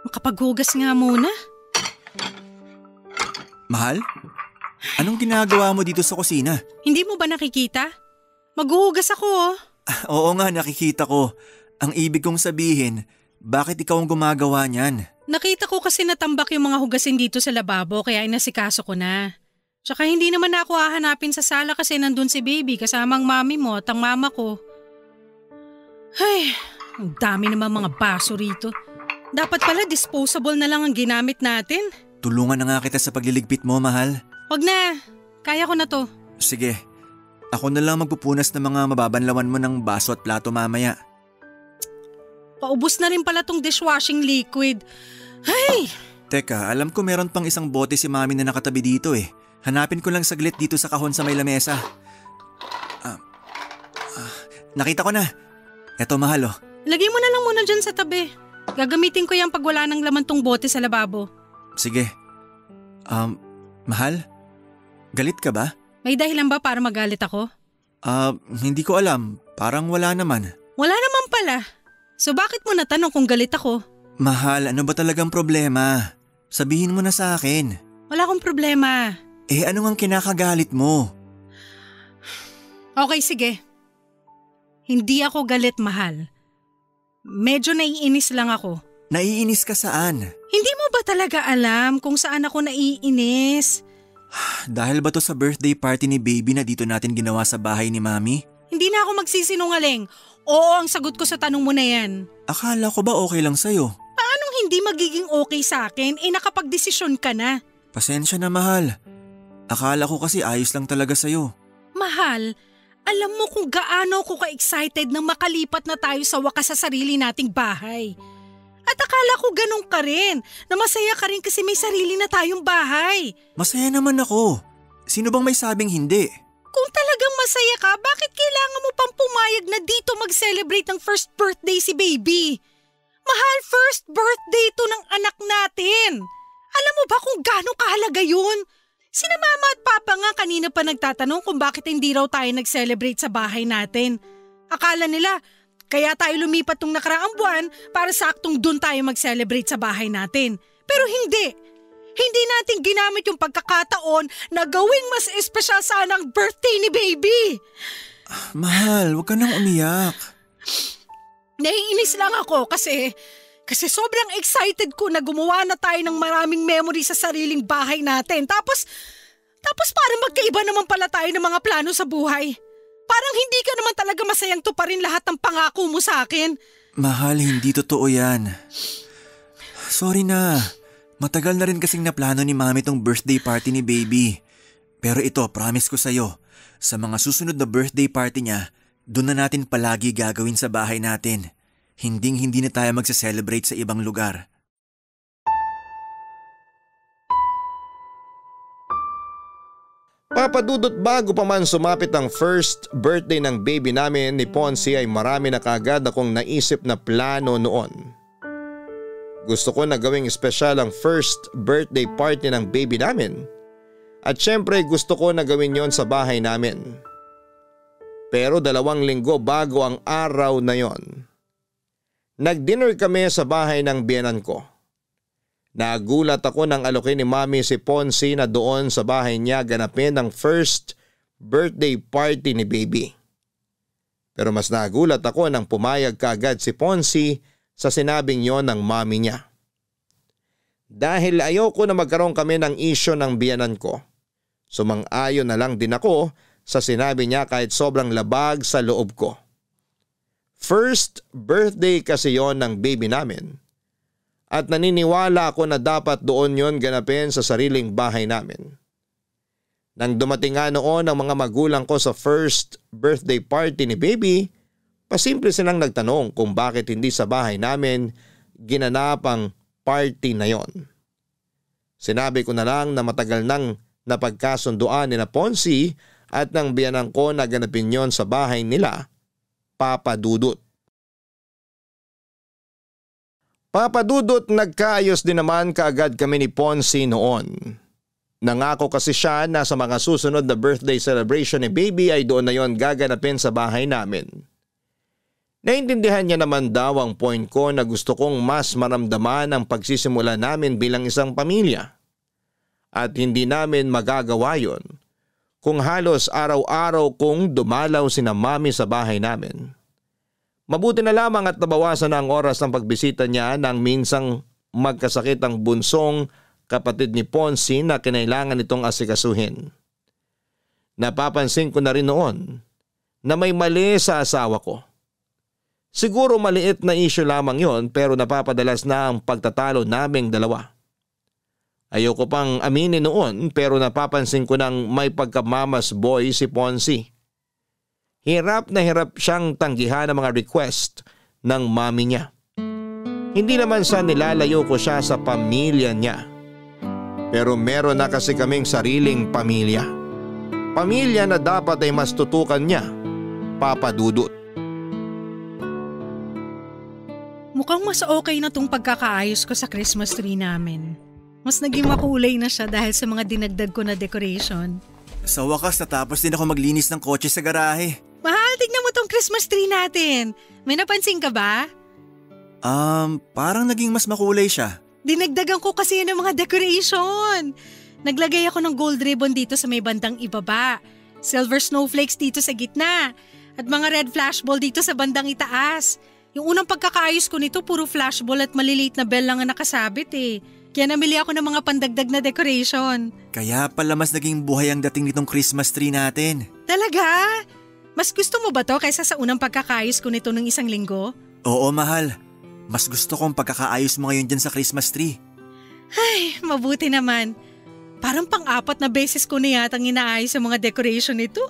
Makapaghugas nga muna. Mahal? Anong ginagawa mo dito sa kusina? Hindi mo ba nakikita? Maghuhugas ako oh. Oo nga, nakikita ko. Ang ibig kong sabihin, bakit ikaw ang gumagawa niyan? Nakita ko kasi natambak yung mga hugasin dito sa lababo kaya inasikaso ko na. Tsaka hindi naman ako hahanapin sa sala kasi nandun si baby kasama ang mami mo at ang mama ko. Ay, ang dami naman mga baso rito. Dapat pala disposable na lang ang ginamit natin. Tulungan na nga kita sa pagliligpit mo, mahal. Wag na, kaya ko na to. Sige, ako na lang magpupunas ng mga mababanlawan mo ng baso at plato mamaya. Paubos na rin pala tong dishwashing liquid. Ay! Teka, alam ko meron pang isang bote si mami na nakatabi dito eh. Hanapin ko lang saglit dito sa kahon sa may lamesa. nakita ko na. Eto mahal oh. Lagay mo na lang muna dyan sa tabi. Gagamitin ko yan pag wala ng laman tong bote sa lababo. Sige. Mahal? Galit ka ba? May dahilan ba para magalit ako? Hindi ko alam. Parang wala naman. Wala naman pala. So bakit mo natanong kung galit ako? Mahal, ano ba talagang problema? Sabihin mo na sa akin. Wala akong problema. Ano ngang kinakagalit mo? Okay, sige. Hindi ako galit, mahal. Medyo naiinis lang ako. Naiinis ka saan? Hindi mo ba talaga alam kung saan ako naiinis? Dahil ba to sa birthday party ni baby na dito natin ginawa sa bahay ni Mami? Hindi na ako magsisinungaling. Oo ang sagot ko sa tanong mo na yan. Akala ko ba okay lang sa'yo? Paanong hindi magiging okay sa akin? Nakapagdesisyon ka na. Pasensya na mahal. Akala ko kasi ayos lang talaga sa'yo. Mahal, alam mo kung gaano ako ka-excited na makalipat na tayo sa wakas sa sarili nating bahay. At akala ko ganun ka rin, na masaya ka rin kasi may sarili na tayong bahay. Masaya naman ako. Sino bang may sabing hindi? Kung talagang masaya ka, bakit kailangan mo pang pumayag na dito mag-celebrate ng first birthday si baby? Mahal, first birthday to ng anak natin. Alam mo ba kung gaano kahalaga yun? Sina mama at papa nga kanina pa nagtatanong kung bakit hindi raw tayo nag-celebrate sa bahay natin. Akala nila, kaya tayo lumipat tong nakaraang buwan para saktong dun tayo mag-celebrate sa bahay natin. Pero hindi. Hindi natin ginamit yung pagkakataon na gawing mas espesyal sana ang birthday ni baby. Mahal, huwag ka nang umiyak. Naiinis lang ako kasi sobrang excited ko na gumawa na tayo ng maraming memory sa sariling bahay natin. Tapos parang magkaiba naman pala tayo ng mga plano sa buhay. Parang hindi ka naman talaga masayang tuparin lahat ng pangako mo sa akin. Mahal, hindi totoo yan. Sorry na. Matagal na rin kasing naplano ni Mami tong birthday party ni baby. Pero ito, promise ko sa'yo, sa mga susunod na birthday party niya, doon na natin palagi gagawin sa bahay natin. Hindi na tayo magsa-celebrate sa ibang lugar. Papadudot bago pa man sumapit ang first birthday ng baby namin ni Ponsi ay marami na kaagad akong naisip na plano noon. Gusto ko na gawing espesyal ang first birthday party ng baby namin. At syempre gusto ko na gawin yon sa bahay namin. Pero 2 linggo bago ang araw na yon, nag-dinner kami sa bahay ng biyenan ko. Nagulat ako nang alokin ni Mami si Ponsi na doon sa bahay niya ganapin ang first birthday party ni baby. Pero mas nagulat ako nang pumayag kaagad si Ponsi sa sinabing yon ng mami niya. Dahil ayoko na magkaroon kami ng isyo ng biyenan ko, sumang-ayon na lang din ako sa sinabi niya kahit sobrang labag sa loob ko. First birthday kasi yon ng baby namin at naniniwala ako na dapat doon yon ganapin sa sariling bahay namin. Nang dumating nga noon ang mga magulang ko sa first birthday party ni baby, pasimple silang nagtanong kung bakit hindi sa bahay namin ginanap ang party na yon. Sinabi ko na lang na matagal nang napagkasunduan ni na Ponsi at ng biyanan ko na ganapin yon sa bahay nila, Papa Dudut. Papa Dudut, nagkaayos din naman kaagad kami ni Ponsi noon. Nangako kasi siya na sa mga susunod na birthday celebration ni baby ay doon na yon gaganapin sa bahay namin. Naintindihan niya naman daw ang point ko na gusto kong mas maramdaman ang pagsisimula namin bilang isang pamilya. At hindi namin magagawa yon kung halos araw-araw kong dumalaw sina Mami sa bahay namin. Mabuti na lamang at nabawasan na ang oras ng pagbisita niya nang minsang magkasakit ang bunsong kapatid ni Ponsi na kinailangan itong asikasuhin. Napapansin ko na rin noon na may mali sa asawa ko. Siguro maliit na issue lamang yon pero napapadalas na ang pagtatalo naming dalawa. Ayoko pang aminin noon pero napapansin ko nang may pagkamamas boy si Ponsi. Hirap na hirap siyang tanggihan ang mga request ng mami niya. Hindi naman sa nilalayo ko siya sa pamilya niya. Pero meron na kasi kaming sariling pamilya. Pamilya na dapat ay mas tutukan niya, Papa Dudut. Mukhang mas okay na tong pagkakaayos ko sa Christmas tree namin. Mas naging makulay na siya dahil sa mga dinagdag ko na decoration. Sa wakas natapos din ako maglinis ng kotse sa garahe. Mahal, tignan mo tong Christmas tree natin. May napansin ka ba? Parang naging mas makulay siya. Dinagdagan ko kasi yun ng mga decoration. Naglagay ako ng gold ribbon dito sa may bandang ibaba. Silver snowflakes dito sa gitna. At mga red flashball dito sa bandang itaas. Yung unang pagkakaayos ko nito, puro flashball at maliliit na bell lang ang nakasabit eh. Kaya namili ako ng mga pandagdag na decoration. Kaya pala mas naging buhay ang dating nitong Christmas tree natin. Talaga? Mas gusto mo ba to kaysa sa unang pagkakaayos ko nito ng isang linggo? Oo, mahal. Mas gusto kong pagkakaayos mo ngayon dyan sa Christmas tree. Ay, mabuti naman. Parang pang-apat na beses ko na yatang inaayos ang mga decoration nito.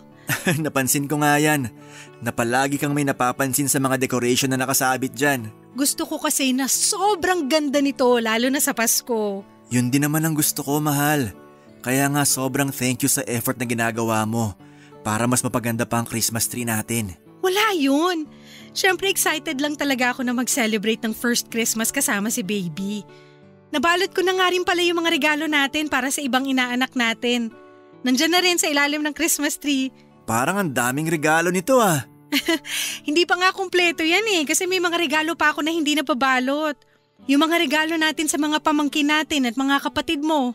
Napansin ko nga yan. Na palagi kang may napapansin sa mga decoration na nakasabit dyan. Gusto ko kasi na sobrang ganda nito lalo na sa Pasko. Yun din naman ang gusto ko, mahal. Kaya nga sobrang thank you sa effort na ginagawa mo para mas mapaganda pa ang Christmas tree natin. Wala yun. Siyempre excited lang talaga ako na mag-celebrate ng first Christmas kasama si baby. Nabalot ko na nga rin pala yung mga regalo natin para sa ibang inaanak natin. Nandyan na rin sa ilalim ng Christmas tree. Parang ang daming regalo nito ah. Hindi pa nga kumpleto yan eh kasi may mga regalo pa ako na hindi napabalot. Yung mga regalo natin sa mga pamangkin natin at mga kapatid mo.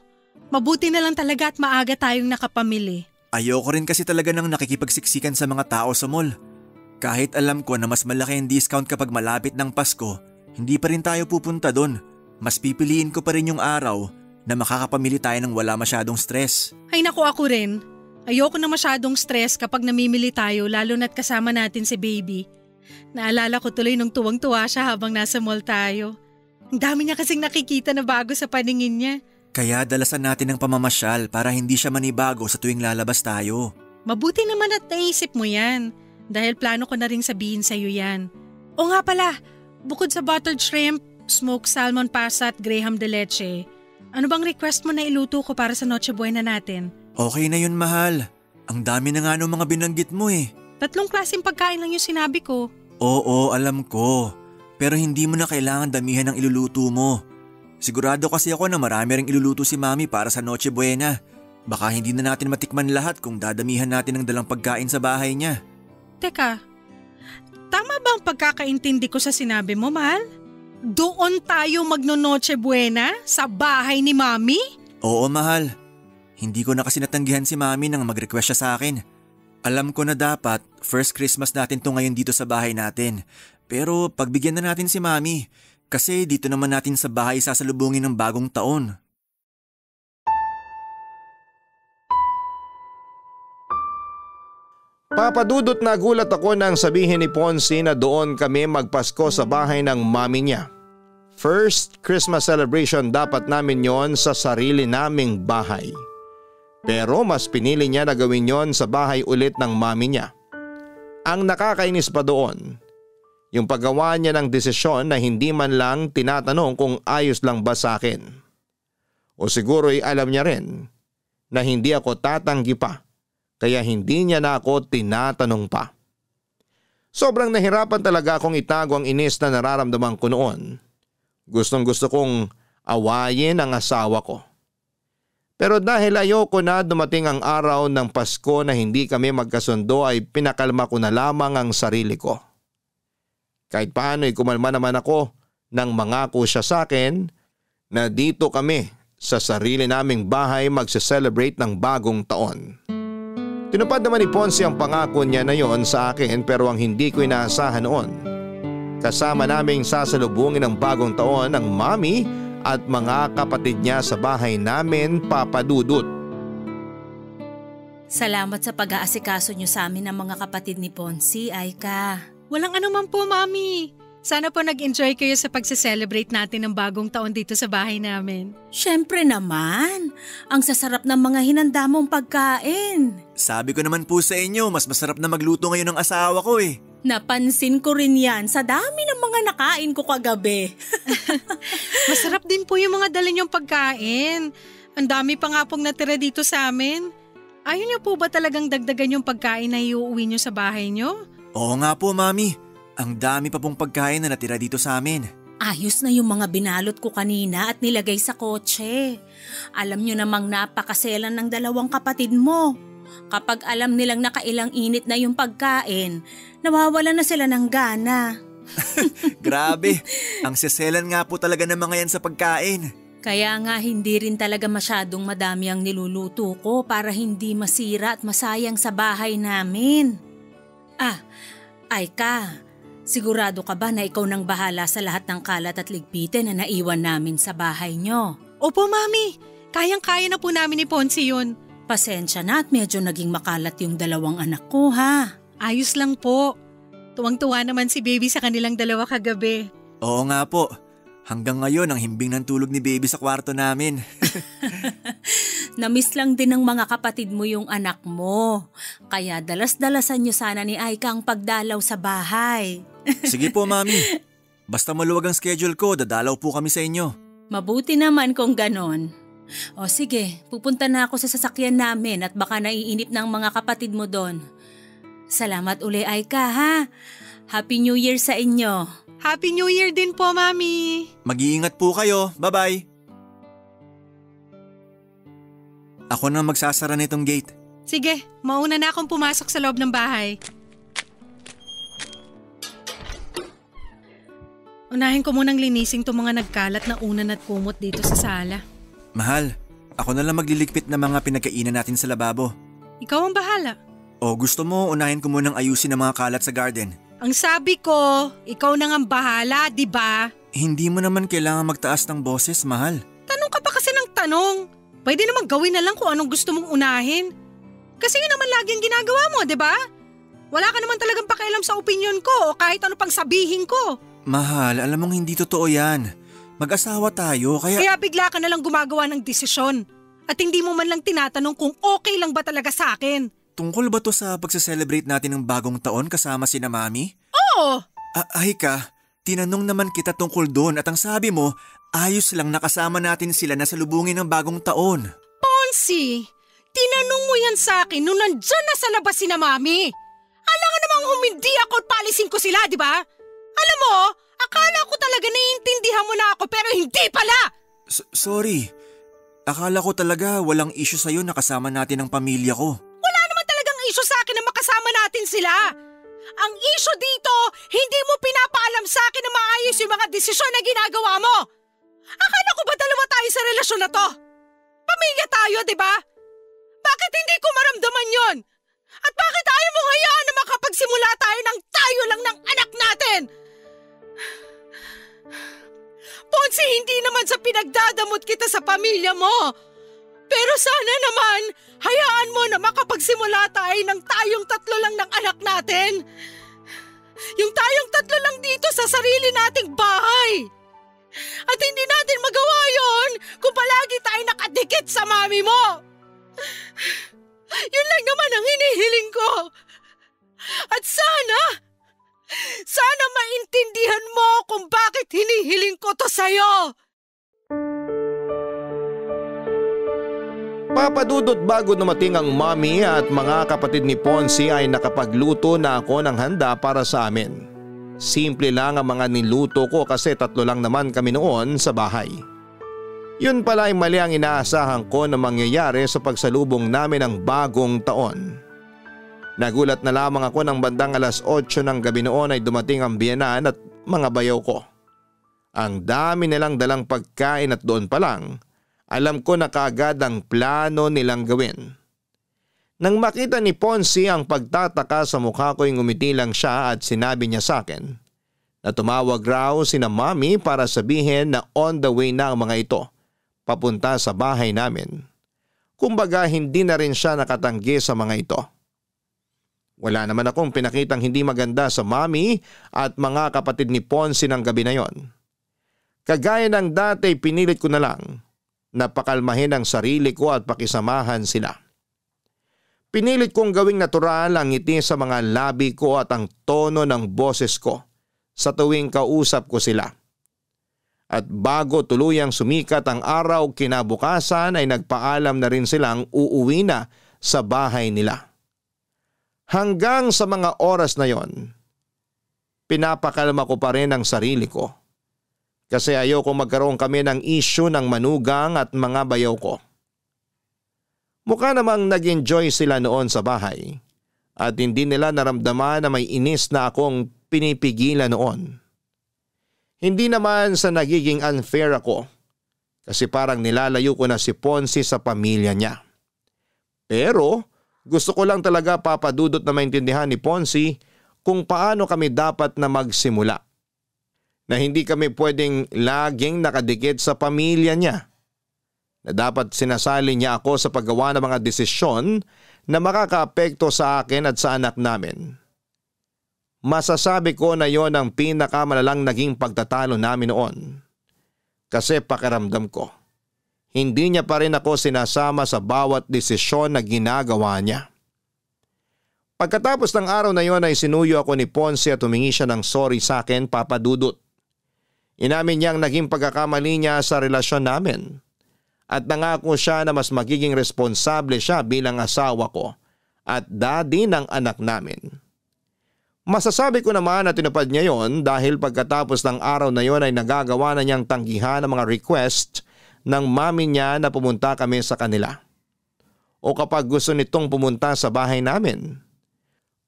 Mabuti na lang talaga at maaga tayong nakapamili. Ayoko rin kasi talaga nang nakikipagsiksikan sa mga tao sa mall. Kahit alam ko na mas malaki ang discount kapag malapit ng Pasko, hindi pa rin tayo pupunta doon. Mas pipiliin ko pa rin yung araw na makakapamili tayo ng wala masyadong stress. Ay naku, ako rin. Ayoko na masyadong stress kapag namimili tayo lalo na't kasama natin si baby. Naalala ko tuloy nung tuwang-tuwa siya habang nasa mall tayo. Ang dami niya kasing nakikita na bago sa paningin niya. Kaya dalasan natin ng pamamasyal para hindi siya manibago sa tuwing lalabas tayo. Mabuti naman at naisip mo yan. Dahil plano ko na ring sabihin sa'yo yan. O nga pala, bukod sa buttered shrimp, smoked salmon pasta at graham de leche, ano bang request mo na iluto ko para sa Noche Buena natin? Okay na yun, mahal. Ang dami na nga nung mga binanggit mo eh. 3 klaseng pagkain lang yung sinabi ko. Oo, alam ko. Pero hindi mo na kailangan damihan ng iluluto mo. Sigurado kasi ako na marami ring iluluto si Mami para sa Noche Buena. Baka hindi na natin matikman lahat kung dadamihan natin ng dalang pagkain sa bahay niya. Teka, tama ba ang pagkakaintindi ko sa sinabi mo, mahal? Doon tayo magno-Noche Buena sa bahay ni Mami? Oo, mahal. Hindi ko na kasi natanggihan si Mami nang mag-request siya sa akin. Alam ko na dapat first Christmas natin to ngayon dito sa bahay natin. Pero pagbigyan na natin si Mami kasi dito naman natin sa bahay sasalubungin ng bagong taon. Papadudot na gulat ako nang sabihin ni Ponce na doon kami magpasko sa bahay ng mami niya. First Christmas celebration dapat namin yon sa sarili naming bahay. Pero mas pinili niya na gawin yon sa bahay ulit ng mami niya. Ang nakakainis pa doon, yung paggawa niya ng desisyon na hindi man lang tinatanong kung ayos lang ba sa akin. O siguro'y alam niya rin na hindi ako tatanggi pa. Kaya hindi niya na ako tinatanong pa. Sobrang nahirapan talaga akong itago ang inis na nararamdaman ko noon. Gustong-gusto kong awayin ang asawa ko. Pero dahil ayoko na dumating ang araw ng Pasko na hindi kami magkasundo ay pinakalma ko na lamang ang sarili ko. Kahit paano ay kumalma naman ako nang mangako siya sa akin na dito kami sa sarili naming bahay magse-celebrate ng bagong taon. Tinupad naman ni Ponce ang pangako niya na yon sa akin pero ang hindi ko inaasahan noon. Kasama naming sasalubungin ng bagong taon ang mami at mga kapatid niya sa bahay namin, Papadudot. Salamat sa pag-aasikaso niyo sa amin ng mga kapatid ni Ponce, Aika. Walang anuman po, Mami. Sana po nag-enjoy kayo sa pagse-celebrate natin ng bagong taon dito sa bahay namin. Siyempre naman, ang sasarap ng mga hinanda mong pagkain. Sabi ko naman po sa inyo, mas masarap na magluto ngayon ng asawa ko eh. Napansin ko rin yan sa dami ng mga nakain ko kagabi. Masarap din po yung mga dala niyong pagkain. Ang dami pa nga pong natira dito sa amin. Ayaw niyo po ba talagang dagdagan yung pagkain na iuuwi niyo sa bahay niyo? Oo nga po, Mami. Ang dami pa pong pagkain na natira dito sa amin. Ayos na yung mga binalot ko kanina at nilagay sa kotse. Alam nyo namang napakaselan ng dalawang kapatid mo. Kapag alam nilang nakailang init na yung pagkain, nawawala na sila ng gana. Grabe, ang seselan nga po talaga ng mga yan sa pagkain. Kaya nga hindi rin talaga masyadong madami ang niluluto ko para hindi masira at masayang sa bahay namin. Aika, sigurado ka ba na ikaw nang bahala sa lahat ng kalat at ligpitin na naiwan namin sa bahay nyo? Opo, Mami. Kayang-kaya na po namin ni Ponce yun. Pasensya na at medyo naging makalat yung dalawang anak ko ha. Ayos lang po. Tuwang-tuwa naman si Baby sa kanilang dalawa kagabi. Oo nga po. Hanggang ngayon ang himbing ng tulog ni Baby sa kwarto namin. Namiss lang din ng mga kapatid mo yung anak mo. Kaya dalas-dalasan nyo sana ni Aika ang pagdalaw sa bahay. Sige po, Mami. Basta maluwag ang schedule ko, dadalaw po kami sa inyo. Mabuti naman kung ganon. O sige, pupunta na ako sa sasakyan namin at baka naiinip ng mga kapatid mo doon. Salamat uli Aika ha. Happy New Year sa inyo. Happy New Year din po, Mami. Mag-iingat po kayo. Bye-bye. Ako na magsasara nitong gate. Sige, mauna na akong pumasok sa loob ng bahay. Unahin ko munang linisin itong mga nagkalat na unan at kumot dito sa sala. Mahal, ako na lang magliligpit ng mga pinagkainan natin sa lababo. Ikaw ang bahala. O gusto mo unahin ko munang ayusin ang mga kalat sa garden? Ang sabi ko, ikaw na ang bahala, di ba? Hindi mo naman kailangan magtaas ng boses, mahal. Tanong ka pa kasi ng tanong. Pwede naman gawin na lang kung anong gusto mong unahin. Kasi yun naman lagi ang ginagawa mo, di ba? Wala ka naman talagang pakialam sa opinion ko o kahit ano pang sabihin ko. Mahal, alam mong hindi totoo yan. Mag-asawa tayo kaya… Kaya bigla ka na lang gumagawa ng desisyon. At hindi mo man lang tinatanong kung okay lang ba talaga sa akin. Tungkol ba to sa pagse-celebrate natin ng bagong taon kasama sina Mami? Oo! Ahika, tinanong naman kita tungkol doon at ang sabi mo, ayos lang nakasama natin sila na salubungin ng bagong taon. Ponce, tinanong mo yan sa akin nung nandyan na sa labas sina Mami. Alangan namang humindi ako at paalisin ko sila, di ba? Alam mo, akala ko talaga naiintindihan mo na ako pero hindi pala! Sorry. Akala ko talaga walang issue sa'yo na kasama natin ang pamilya ko. Wala naman talagang issue sa akin na makasama natin sila. Ang issue dito, hindi mo pinapaalam sa akin na maayos yung mga desisyon na ginagawa mo. Akala ko ba dalawa tayo sa relasyon na to? Pamilya tayo, di ba? Bakit hindi ko maramdaman yon? At bakit ayaw mo hayaan na makapagsimula tayo ng tayo lang ng anak natin? Ponce, hindi naman sa pinagdadamot kita sa pamilya mo. Pero sana naman, hayaan mo na makapagsimula tayo ng tayong tatlo lang ng anak natin. Yung tayong tatlo lang dito sa sarili nating bahay. At hindi natin magawa yon kung palagi tayo nakadikit sa mami mo. Yun lang naman ang hinihiling ko. At sana maintindihan mo kung bakit hinihiling ko to sa'yo. Papadudot bago dumating ang Mami at mga kapatid ni Ponce ay nakapagluto na ako ng handa para sa amin. Simple lang ang mga niluto ko kasi tatlo lang naman kami noon sa bahay. Yun pala ay mali ang inaasahan ko na mangyayari sa pagsalubong namin ng bagong taon. Nagulat na lamang ako ng bandang 8:00 ng gabi noon ay dumating ang biyenan at mga bayaw ko. Ang dami nilang dalang pagkain at doon pa lang, alam ko na kaagad ang plano nilang gawin. Nang makita ni Ponce ang pagtataka sa mukha ko ay ngumiti lang siya at sinabi niya sa akin na tumawag raw sina Mami para sabihin na on the way na ang mga ito papunta sa bahay namin. Kumbaga hindi na rin siya nakatanggi sa mga ito. Wala naman akong pinakitang hindi maganda sa Mami at mga kapatid ni Ponce ng gabi na yon. Kagaya ng dati pinilit ko na lang na pakalmahin ang sarili ko at pakisamahan sila. Pinilit kong gawing natural ang ngiti sa mga labi ko at ang tono ng boses ko sa tuwing kausap ko sila. At bago tuluyang sumikat ang araw kinabukasan ay nagpaalam na rin silang uuwi na sa bahay nila. Hanggang sa mga oras na yon, pinapakalma ko pa rin ang sarili ko. kasi ayoko magkaroon kami ng issue ng manugang at mga bayaw ko. Mukha namang nag-enjoy sila noon sa bahay at hindi nila naramdaman na may inis na akong pinipigilan noon. Hindi naman sa nagiging unfair ako kasi parang nilalayo ko na si Ponzi sa pamilya niya. Pero gusto ko lang talaga papadudot na maintindihan ni Ponzi kung paano kami dapat na magsimula. Na hindi kami pwedeng laging nakadikit sa pamilya niya. Na dapat sinasali niya ako sa paggawa ng mga desisyon na makakaapekto sa akin at sa anak namin. Masasabi ko na yon ang pinakamalalang naging pagtatalo namin noon. Kasi pakiramdam ko, hindi niya pa rin ako sinasama sa bawat desisyon na ginagawa niya. Pagkatapos ng araw na yon ay sinuyo ako ni Ponzi at humingi siya ng sorry sa akin, Papa Dudut. Inamin niyang naging pagkakamali niya sa relasyon namin at nangako siya na mas magiging responsable siya bilang asawa ko at daddy ng anak namin. Masasabi ko naman na tinupad niya yon dahil pagkatapos ng araw na yon ay nagagawa na niyang tanggihan ang mga request ng mami niya na pumunta kami sa kanila. O kapag gusto nitong pumunta sa bahay namin,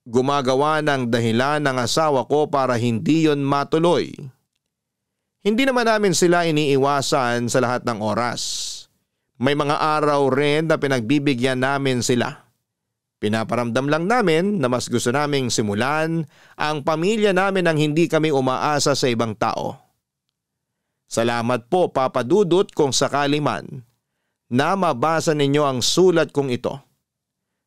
gumagawa ng dahilan ng asawa ko para hindi yon matuloy. Hindi naman namin sila iniiwasan sa lahat ng oras. May mga araw rin na pinagbibigyan namin sila. Pinaparamdam lang namin na mas gusto naming simulan ang pamilya namin nang hindi kami umaasa sa ibang tao. Salamat po Papa Dudut kung sakali man na mabasa ninyo ang sulat kong ito.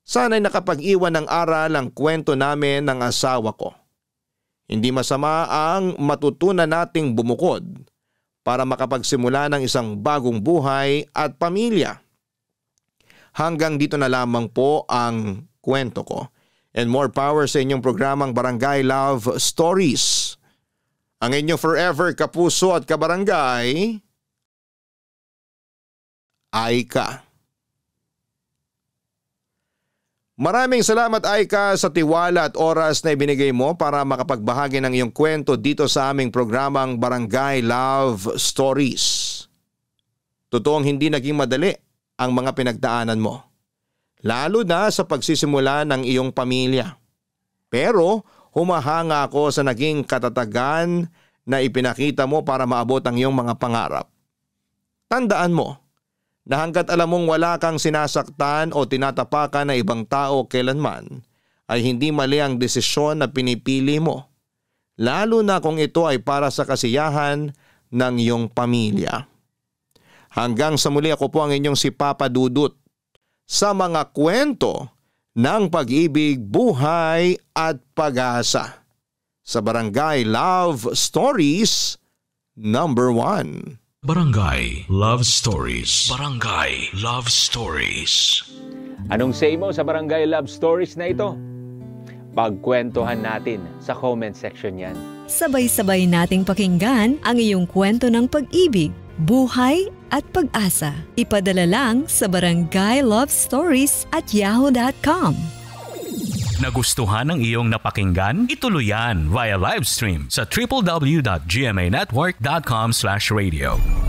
Sana'y nakapag-iwan ng aral ang kwento namin ng asawa ko. Hindi masama ang matutunan nating bumukod para makapagsimula ng isang bagong buhay at pamilya. Hanggang dito na lamang po ang kwento ko. And more power sa inyong programang Barangay Love Stories. Ang inyong forever kapuso at kabarangay, Aika. Maraming salamat Aika sa tiwala at oras na ibinigay mo para makapagbahagi ng iyong kwento dito sa aming programang Barangay Love Stories. Totoong hindi naging madali ang mga pinagdaanan mo, lalo na sa pagsisimula ng iyong pamilya. Pero humahanga ako sa naging katatagan na ipinakita mo para maabot ang iyong mga pangarap. Tandaan mo na hanggat alam mong wala kang sinasaktan o tinatapakan na ibang tao kailanman, ay hindi mali ang desisyon na pinipili mo, lalo na kung ito ay para sa kasiyahan ng iyong pamilya. Hanggang sa muli, ako po ang inyong si Papa Dudut sa mga kwento ng pag-ibig, buhay at pag-asa sa Barangay Love Stories number 1. Barangay Love Stories. Barangay Love Stories. Anong say mo sa Barangay Love Stories na ito? Pagkwentuhan natin sa comment section yan. Sabay-sabay nating pakinggan ang iyong kwento ng pag-ibig, buhay at pag-asa. Ipadala lang sa barangaylovestories@yahoo.com. Nagustuhan ng iyong napakinggan? Ituloy yan via live stream sa www.gmanetwork.com/radio.